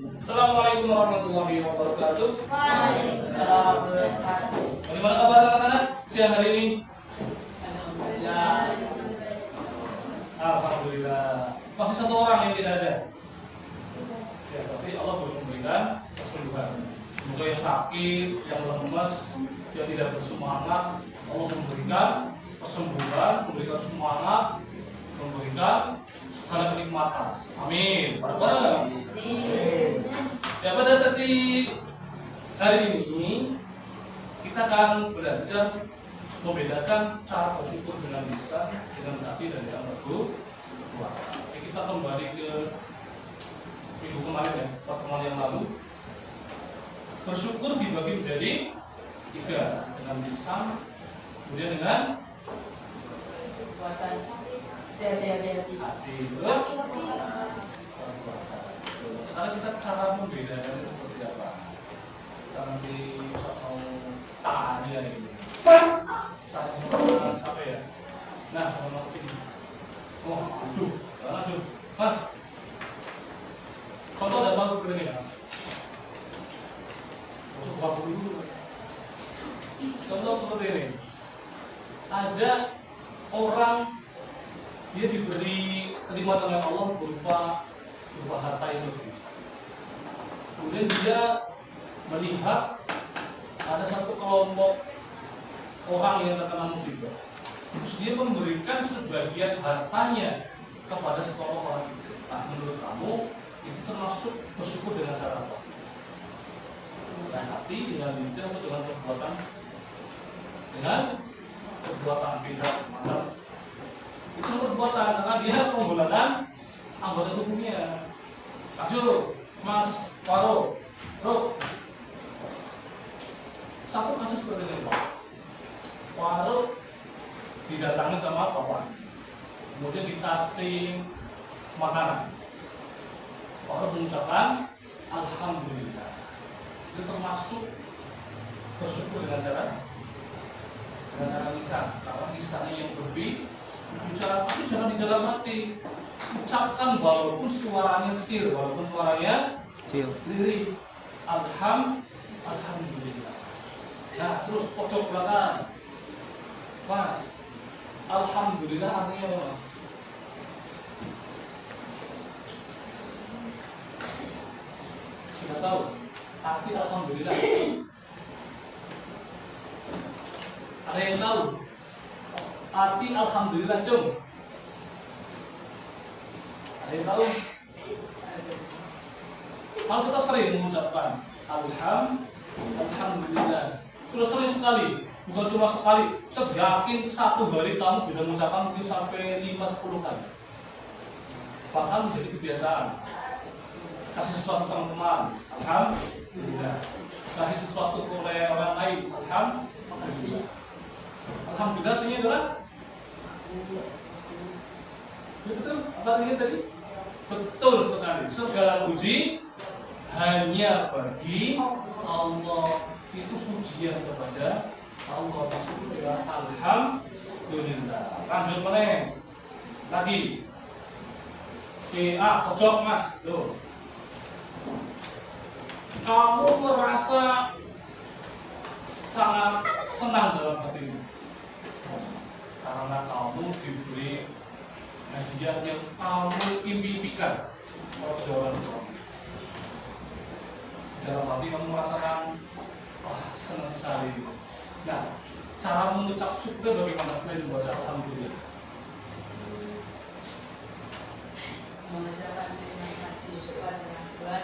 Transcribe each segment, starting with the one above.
Assalamualaikum warahmatullahi wabarakatuh. Waalaikumsalam. Bagaimana kabar anak-anak siang hari ini? Alhamdulillah. Masih satu orang yang tidak ada. Ya, tapi Allah boleh memberikan kesembuhan. Semoga yang sakit, yang lemas, yang tidak bersemangat, Allah memberikan kesembuhan, memberikan semangat, memberikan segala kenikmatan. Amin. Bareng-bareng. Ya, pada sesi hari ini kita akan belajar membedakan cara bersyukur dengan lisan dengan hati dan yang berbuat. Kita kembali ke minggu kemarin ya, pertemuan yang lalu. Bersyukur dibagi menjadi 3, dengan lisan, kemudian dengan hati. Terus sekarang kita cara membedakannya seperti apa? Kita nanti mau tanya ini. Tanya sama siapa ya? Nah, sama Mas ini. Oh, aduh, Mas. Contoh ada soal seperti ini, Mas. Masuk waktu dulu. Contoh seperti ini. Ada orang dia diberi kenikmatan oleh Allah berupa harta yang lebih. Kemudian dia melihat ada satu kelompok orang yang terkena musibah. Terus dia memberikan sebagian hartanya kepada sekelompok orang itu. Nah, menurut kamu itu termasuk bersyukur dengan cara apa? Dengan hati, dengan lidah, atau dengan perbuatan? Dengan perbuatan beda. Maka itu perbuatan karena dia menggunakan anggota tubuhnya. Ayo, Mas Faro, Bro. Satu kasus seperti ini, Pak. Faro didatangi sama Papa, kemudian dikasih makanan. Faro mengucapkan Alhamdulillah. Itu termasuk bersyukur dengan cara lisan. Karena lisannya yang lebih bicara, tapi jangan di dalam hati. Ucapkan walaupun suaranya kecil, walaupun suaranya lirih. Alhamdulillah. Nah, terus pojok belakang, Mas. Alhamdulillah artinya apa, Mas? Sudah tahu arti Alhamdulillah? Ada yang tahu arti Alhamdulillah, Cung? Ada yang tahu? Kalau kita sering mengucapkan Alhamdulillah, sudah sering sekali, bukan cuma sekali. Saya yakin satu hari kamu bisa mengucapkan mungkin sampai 5-10 kali. Bahkan menjadi kebiasaan. Kasih sesuatu sama teman, Alhamdulillah. Kasih sesuatu oleh orang lain, Alhamdulillah. Alhamdulillah artinya adalah betul, apa artinya tadi? Betul sekali. Segala puji hanya bagi Allah. Itu pujian kepada Allah. Maksudnya adalah Alhamdulillah. Lanjut mana? Lagi. Pojok, Mas. Tuh. Kamu merasa sangat senang dalam hatimu karena kamu diberi hadiah yang kamu impikan kalau kejauhan kamu. Dalam hati kamu merasakan senang sekali. Nah, cara mengucap syukur bagaimana selain membaca Alhamdulillah? Mengucapkan terima kasih kepada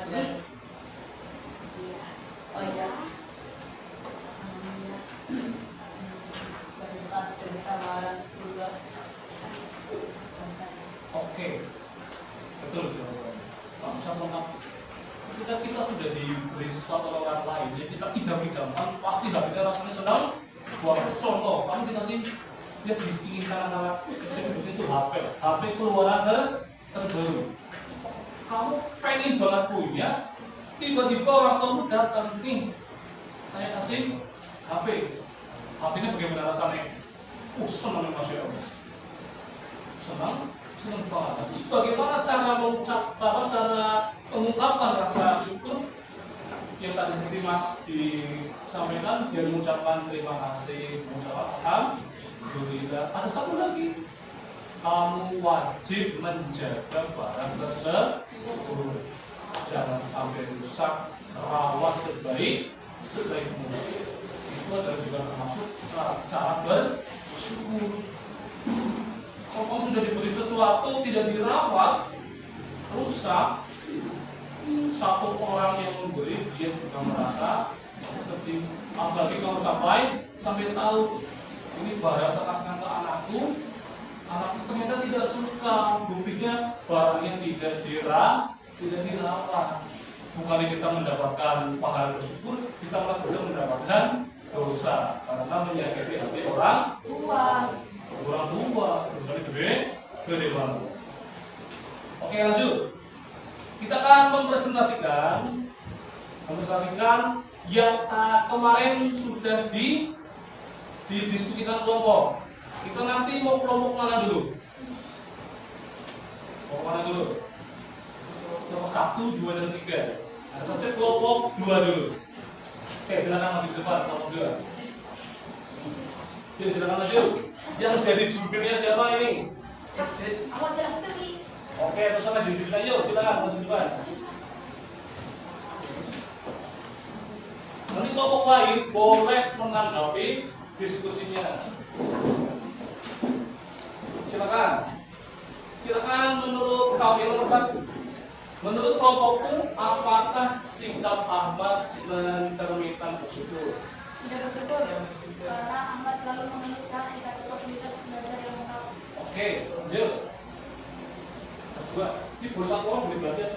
Tuhan. Oh ya, berkat kebersamaan keluarga. Oke, betul jawabannya. Pak Musa lengkap. Ketika kita sudah diberi sesuatu oleh orang lain, ya kita idam-idamkan, pasti hatinya rasanya senang. Buat contoh, kamu dikasih lihat di kiri kanan itu HP keluaran terbaru. Kamu pengen banget punya, tiba-tiba orang tua datang, nih saya kasih HP. HP-nya bagaimana rasanya? Senang, Masya Allah. Senang banget. Terus bagaimana cara mengungkapkan rasa syukur yang tadi seperti Mas disampaikan, dia mengucapkan terima kasih, mengucapkan alhamdulillah. Ada satu lagi, kamu wajib menjaga barang tersebut, jangan sampai rusak, rawat sebaik mungkin. Itu adalah juga termasuk cara bersyukur. Kalau kamu sudah diberi sesuatu tidak dirawat, rusak, satu orang yang memberi dia juga merasa sedih. Apalagi kalau sampai tahu ini barang terkasihkan ke anakku ternyata tidak suka, buktinya barangnya tidak dirawat. Bukannya kita mendapatkan pahala bersyukur, kita malah bisa mendapatkan dosa karena menyakiti hati orang tua, dosanya gede banget. Oke, lanjut. Kita akan mempresentasikan yang kemarin sudah didiskusikan kelompok. Kita nanti mau kelompok mana dulu? Kelompok 1, 2, dan 3. Nah, kita cek kelompok 2 dulu. Oke, silakan maju ke depan, kelompok 2. Yuk, silakan maju. Yang jadi jubirnya siapa ini? Aku jalan lagi. Oke, terus sama jubirnya, yuk, silakan maju ke depan. Nanti kelompok lain boleh menanggapi diskusinya. Silakan menurut kamu yang nomor 1. Menurut kelompokku, apakah sikap Ahmad mencerminkan bersyukur? Tidak bersyukur. Karena Ahmad selalu mengeluh saat kita tetap belajar yang lengkap. Oke, lanjut. Kedua, ini baru satu orang boleh belajar.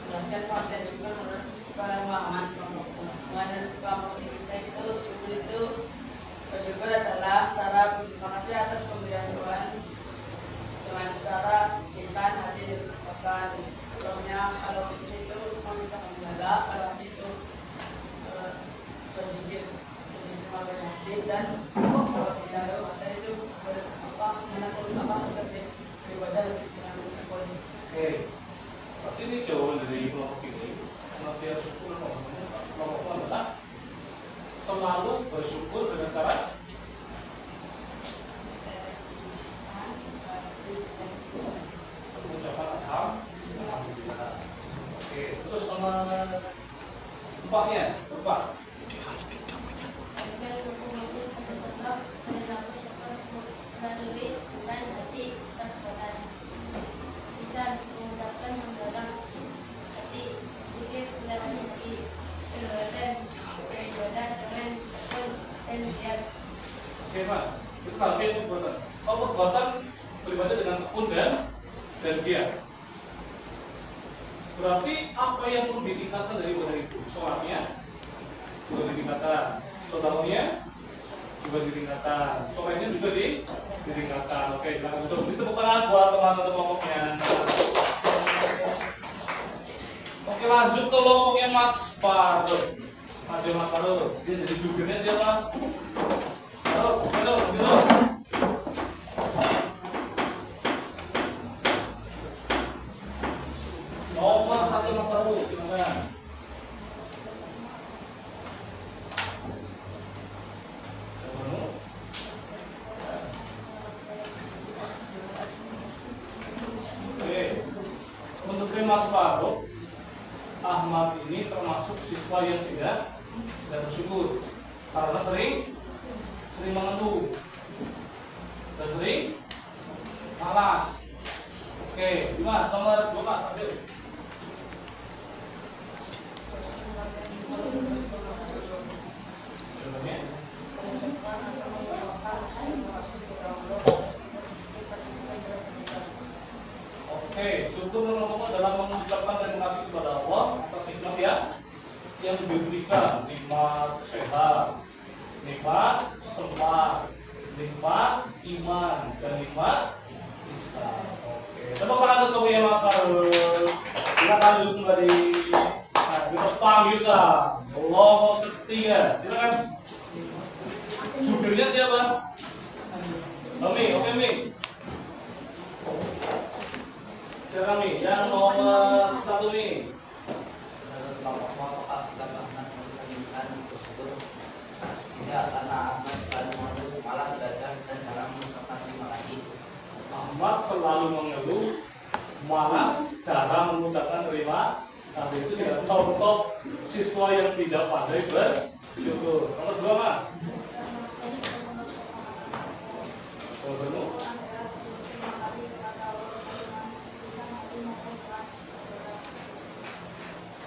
Jelaskan konten juga menurut para Muhammad kelompok kita itu syukur itu bersyukur adalah cara berterima kasih atas pemberian Tuhan dengan cara lisan, hati, bahkan contohnya kalau di sini itu mengucapkan segala, kalau itu bersikir makan hati dan kalau tidak ada mata itu menakut beribadah lebih menakut. Oke, tapi ini jauh dari kelompok ini. Karena dia syukur kelompokku adalah selalu bersyukur dengan cara mengucapkan alhamdulillah. Oke, terus nomor 4-nya, 4. Oke Mas, itu kalau dia perbuatan. Kalau perbuatan beribadah dengan tekun dan giat. Berarti apa yang perlu ditingkatkan dari ibadah itu? Sholatnya juga ditingkatkan, sodalnya juga ditingkatkan, solehnya juga ditingkatkan. Oke, silakan betul. Itu bukan buat teman satu kelompoknya. Oke, lanjut ke kelompoknya Mas Faruk. Maju Mas Faruk. Dia jadi jubirnya siapa? Halo. Nomor 1 Mas Faruk, silakan. Oke, untuk Mas Faruk, Ahmad ini termasuk siswa yang tidak bersyukur karena sering mengeluh dan sering malas. Oke, Mas, nomor 2 Mas, ambil. Oke, syukur teman-teman dalam mengucapkan terima kasih kepada Allah atas nikmat yang diberikan, nikmat sehat, nikmat semar, nikmat iman, dan nikmat Islam. Oke, tepuk tangan untuk kamu ya Mas Faruk. Silakan duduk kembali. Nah, kita panggilkan kelompok ketiga. Silakan. Jubirnya siapa? Mi. Oke, Mi. Silakan nih, yang nomor 1 nih. Ahmad selalu mengeluh malas cara mengucapkan terima kasih. Itu juga contoh siswa yang tidak pandai bersyukur. Nomor 2 Mas.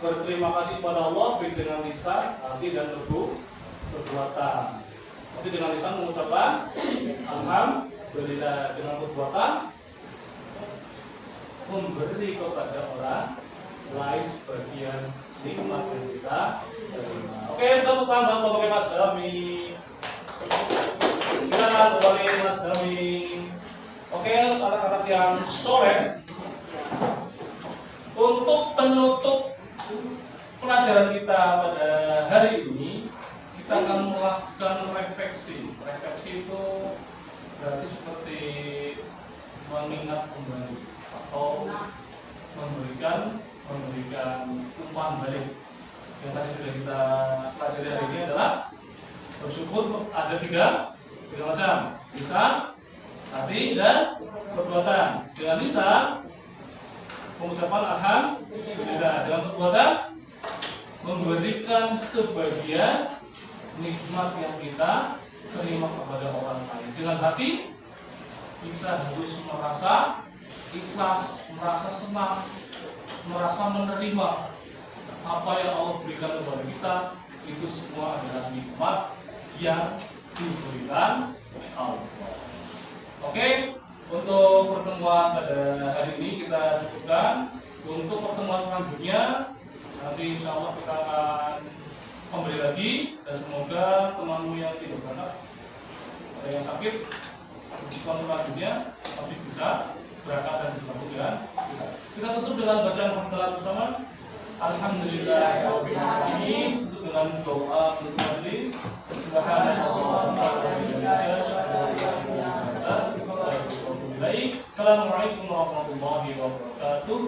Berterima kasih kepada Allah baik dengan lisan, hati dan perbuatan. Tapi dengan lisan mengucapkan alhamdulillah, dengan perbuatan memberi kepada orang lain sebagian nikmat yang kita terima. Oke, tepuk tangan untuk Mas Dami. Silakan kembali Mas Dami. Oke, anak-anak yang soleh, untuk penutup pelajaran kita pada hari ini, kita akan melakukan refleksi. Refleksi itu berarti seperti mengingat kembali atau memberikan umpan balik. Yang tadi sudah kita pelajari hari ini adalah bersyukur ada tiga macam: lisan, hati, dan perbuatan. Dengan lisan pengucapan alhamdulillah, dengan perbuatan memberikan sebagian nikmat yang kita terima kepada orang lain. Dengan hati kita harus merasa ikhlas, merasa senang, merasa menerima apa yang Allah berikan kepada kita. Itu semua adalah nikmat yang diberikan Allah. Oke, untuk pertemuan pada hari ini kita cukupkan. Untuk pertemuan selanjutnya nanti insya Allah kita akan kembali lagi, dan semoga temanmu yang tidak berangkat, ada yang sakit, pertemuan selanjutnya masih bisa berangkat dan bergabung dengan kita. Kita tutup dengan bacaan hamdalah bersama. Alhamdulillahirabbil alamin, dengan doa untuk majelis. Subhanallah wa bihamdihi. Assalamualaikum warahmatullahi wabarakatuh.